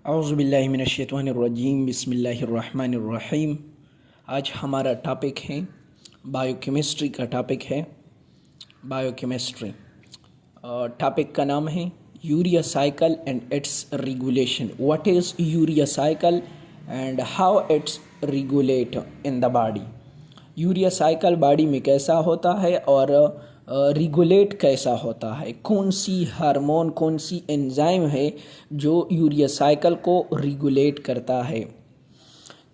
औज़ुबिल्लाहिमिनश्शैतानिर्रजीम बिस्मिल्लाहिर्रहमानिर्रहीम। आज हमारा टॉपिक है बायोकेमिस्ट्री का टॉपिक है बायोकेमिस्ट्री। टॉपिक का नाम है urea cycle and it's regulation. What is urea cycle and how it's regulate in the body. Urea cycle body में कैसा होता है और रेगुलेट कैसा होता है, कौन सी हार्मोन कौन सी एंजाइम है जो यूरिया साइकिल को रेगुलेट करता है।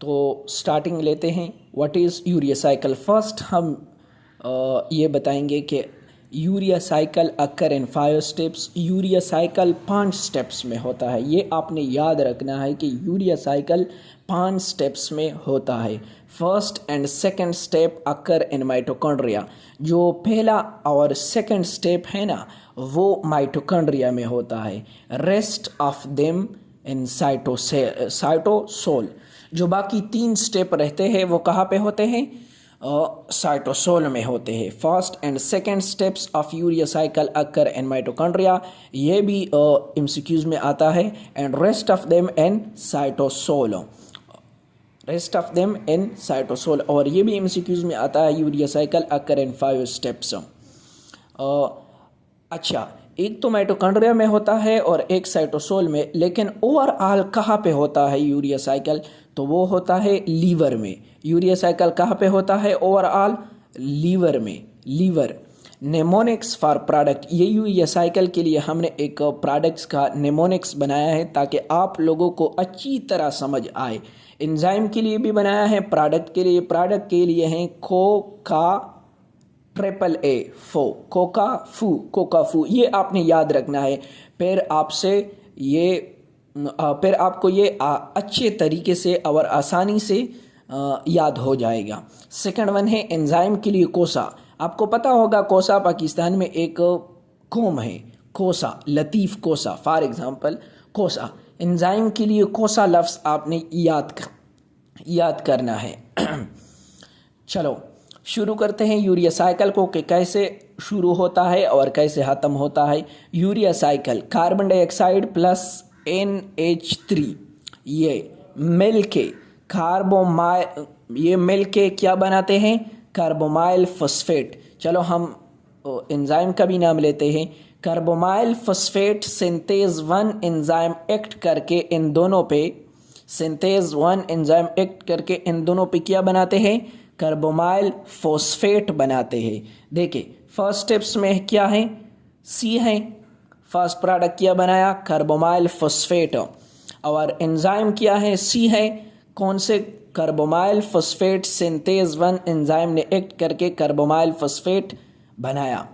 तो स्टार्टिंग लेते हैं, what is urea cycle. First हम ये बताएंगे कि यूरिया साइकिल अकर इन 5 स्टेप्स। यूरिया साइकिल 5 स्टेप्स में होता है। ये आपने याद रखना है कि यूरिया साइकिल 5 स्टेप्स में होता है। First and second step occur in mitochondria. जो पहला और सेकंड स्टेप है ना, वो माइटोकॉन्ड्रिया में होता है। Rest of them in cytosol. जो बाकी 3 स्टेप रहते हैं वो कहाँ पे होते हैं? साइटोसोल में होते हैं। First and second steps of urea cycle occur in mitochondria, ये भी एमसीक्यूज में आता है। And rest of them in cytosol, rest of them in cytosol, और ये भी एमसीक्यूज में आता है। यूरिया साइकिल अकर इन 5 स्टेप्स। अच्छा, एक तो माइटोकॉन्ड्रिया में होता है और एक साइटोसोल में, लेकिन ओवरऑल कहाँ पे होता है यूरिया साइकिल? तो वो होता है लीवर में। यूरिया साइकिल कहाँ पे होता है ओवरऑल? लीवर में। लीवर। Mnemonics for product. ये यूरिया साइकिल के लिए हमने एक प्रोडक्ट्स का नेमोनिक्स बनाया है ताकि आप लोगों को अच्छी तरह समझ आए। एंजाइम के लिए भी बनाया है, प्रोडक्ट के लिए हैं कोका ट्रिपल ए फो, कोकाफू। ये आपने याद रखना है। फिर आपको ये अच्छे तरीके से और आसानी से याद हो जाएगा। सेकंड वन है एंजाइम के लिए कोसा। आपको पता होगा कोसा पाकिस्तान में एक कौम है, कोसा, लतीफ़ कोसा फॉर एग्जांपल कोसा। एंजाइम के लिए कोसा लफ्ज़ आपने याद करना है। चलो शुरू करते हैं यूरिया साइकिल को कि कैसे शुरू होता है और कैसे ख़त्म होता है। Urea cycle carbon dioxide plus NH3 ये मिल के क्या बनाते हैं? Carbamoyl phosphate. चलो हम एंजाइम का भी नाम लेते हैं। Carbamoyl phosphate synthase 1 enzyme act करके इन दोनों पे क्या बनाते हैं? कार्बोमाइल फॉस्फेट बनाते हैं। देखिए फर्स्ट स्टेप्स में क्या है? सी है। फर्स्ट प्रोडक्ट क्या बनाया? Carbamoyl phosphate. और एंजाइम क्या है? सी है। कौन से? कार्बोमाइल फॉस्फेट सिंथेज 1 एंजाइम ने एक्ट करके कार्बोमाइल फॉस्फेट बनाया।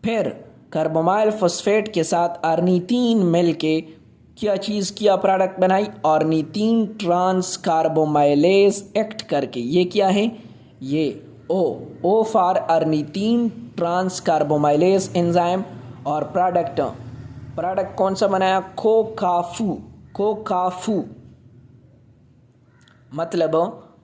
फिर कार्बोमाइल फॉस्फेट के साथ ऑर्निथीन मिल के क्या प्रोडक्ट बनाई? ऑर्निथीन ट्रांस कार्बोमाइलेज एक्ट करके। ये क्या है? ये O for ornithine transcarbamoylase enzyme. और प्रोडक्ट कौन सा बनाया? कोकाफू मतलब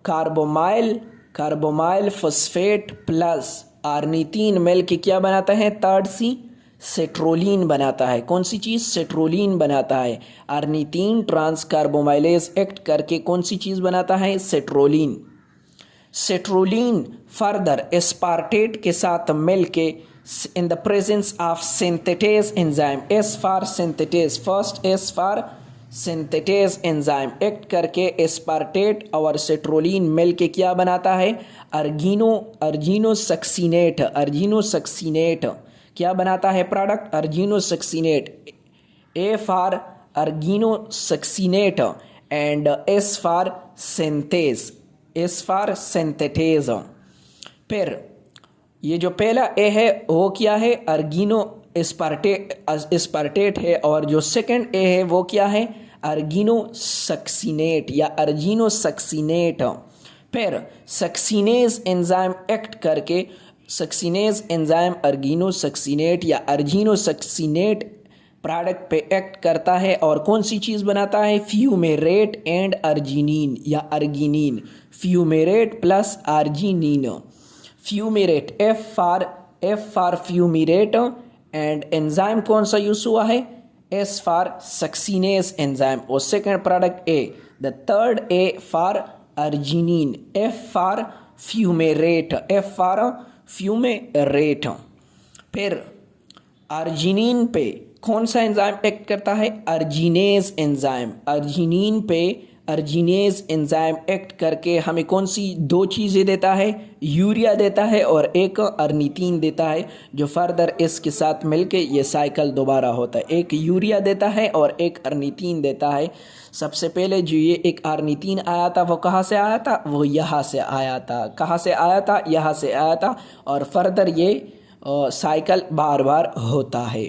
कार्बोमाइल फॉस्फेट प्लस ऑर्निथीन मिल के क्या बनाता है? थर्ड सी सेट्रोलीन बनाता है। कौन सी चीज़? सेट्रोलीन बनाता है। ऑर्निथीन ट्रांस कार्बोमाइलेज एक्ट करके कौन सी चीज़ बनाता है? सेट्रोलीन फर्दर एस्पार्टेट के साथ मिल के in the presence of synthetase enzyme, S for synthetase, first S for synthetase enzyme act करके एस्पार्टेट और सेट्रोलीन मिल के क्या बनाता है? अर्जिनो सक्सीनेट क्या बनाता है product? Argino succinate. A for argino succinate and S for synthetase. फिर ये जो पहला ए है वो क्या है? अर्जिनो एस्पार्टेट है, और जो सेकंड ए है वो क्या है? अर्जिनो सक्सीनेट या अर्जिनो सक्सीनेट। फिर सक्सीनेज एंजाइम एक्ट करके सक्सीनेज एंजाइम अर्जिनो सक्सीनेट या अर्जिनो सक्सीनेट प्रोडक्ट पे एक्ट करता है और कौन सी चीज़ बनाता है? फ्यूमेरेट एंड अर्जिनिन या arginine. Fumarate plus arginine. Fumarate F for fumarate. And enzyme कौन सा यूज़ हुआ है? S for succinase enzyme or second product A. The third A for arginine. F for fumarate. F for fumarate. फिर arginine पे कौन सा enzyme act करता है? अर्जिनेज एंजाइम। अर्जिनिन पे अर्जिनेज एंजाइम एक्ट करके हमें कौन सी दो चीज़ें देता है? यूरिया देता है और एक अर्निटीन देता है, जो फर्दर इसके साथ मिलके ये साइकिल दोबारा होता है। एक यूरिया देता है और एक अर्निटीन देता है। सबसे पहले जो ये एक अर्निटीन आया था वो कहाँ से आया था? वो यहाँ से आया था। कहाँ से आया था? यहाँ से आया था। और फर्दर ये साइकिल बार बार होता है।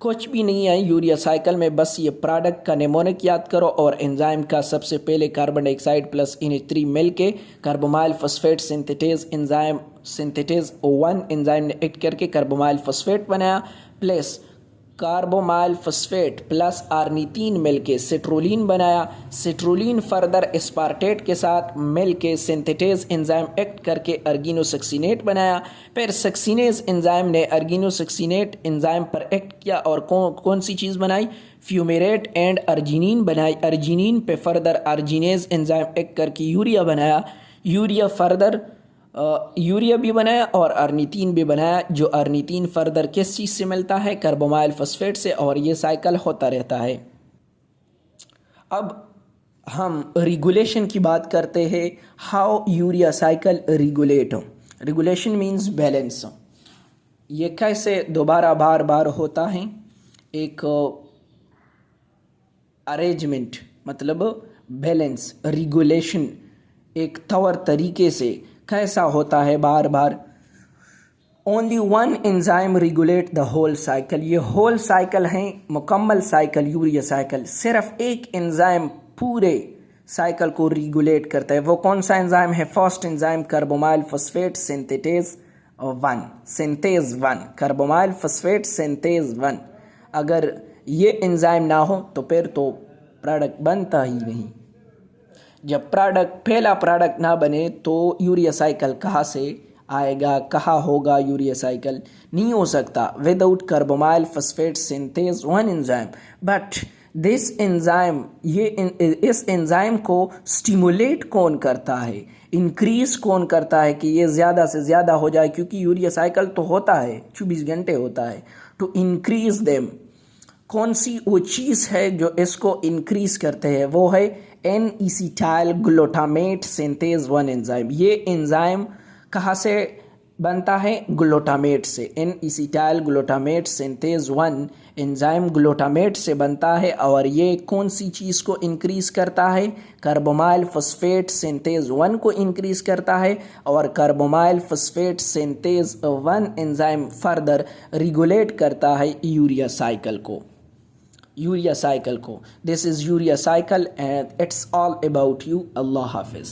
कुछ भी नहीं है यूरिया साइकिल में, बस ये प्रोडक्ट का नेमोनिक याद करो और एंजाइम का सबसे पहले कार्बन डाइऑक्साइड प्लस NH3 मिल के carbamoyl phosphate synthetase enzyme synthetase 1 enzyme ने एक्ट करके कार्बोमाइल फॉस्फेट बनाया, प्लस कार्बोमाइल फॉस्फेट प्लस आर्निटीन मिलके सिट्रोलिन बनाया। सिट्रोलिन फर्दर एस्पार्टेट के साथ मिलके सिंथेटेज एंजाइम एक्ट करके अर्गिनोसक्सिनेट बनाया। फिर सक्सिनेज एंजाइम ने अर्गिनोसक्सिनेट एंजाइम पर एक्ट किया और कौन सी चीज़ बनाई? फ्यूमेरेट एंड अर्जिनिन बनाई। अर्जिनिन पे फर्दर अर्जिनेज एंजाइम एक्ट करके यूरिया बनाया। यूरिया फर्दर यूरिया भी बनाया और अर्निटीन भी बनाया, जो अर्निटीन फर्दर किस चीज़ से मिलता है? कार्बोमाइल फॉस्फेट से, और ये साइकिल होता रहता है। अब हम रेगुलेशन की बात करते हैं। How urea cycle regulate? Regulation means balance. ये कैसे दोबारा बार बार होता है? एक अरेंजमेंट मतलब बैलेंस, रेगुलेशन एक तौर तरीके से कैसा होता है बार बार? Only one enzyme regulate the whole cycle. ये होल साइकिल है, मुकम्मल साइकिल यूरिया साइकिल। सिर्फ एक एंजाइम पूरे साइकिल को रेगुलेट करता है। वो कौन सा एंजाइम है? First enzyme carbamoyl phosphate synthetase 1, synthase 1, carbamoyl phosphate synthase 1। अगर ये एंजाइम ना हो तो फिर तो प्रोडक्ट बनता ही नहीं। जब पहला प्रोडक्ट ना बने तो यूरिया साइकिल कहाँ से आएगा? कहाँ होगा यूरिया साइकिल? नहीं हो सकता without carbamoyl phosphate synthase 1 enzyme. But this enzyme, इस एंजाइम को स्टिमुलेट कौन करता है? इंक्रीज कौन करता है कि ये ज़्यादा से ज़्यादा हो जाए? क्योंकि यूरिया साइकिल तो होता है 24 घंटे होता है। टू इंक्रीज देम, कौन सी वो चीज़ है जो इसको इंक्रीज करते हैं? वो है N-एसिटाइल ग्लूटामेट सिंथेज 1 एंजाइम। ये एंजाइम कहाँ से बनता है? ग्लूटामेट से। N-एसिटाइल ग्लूटामेट सिंथेज 1 एंजाइम ग्लूटामेट से बनता है। और ये कौन सी चीज़ को इंक्रीज करता है? कार्बोमाइल फॉस्फेट सिंथेज 1 को इंक्रीज करता है। और carbamoyl phosphate synthase 1 enzyme further regulate करता है यूरिया साइकिल को। This is urea cycle and it's all about you. Allah Hafiz.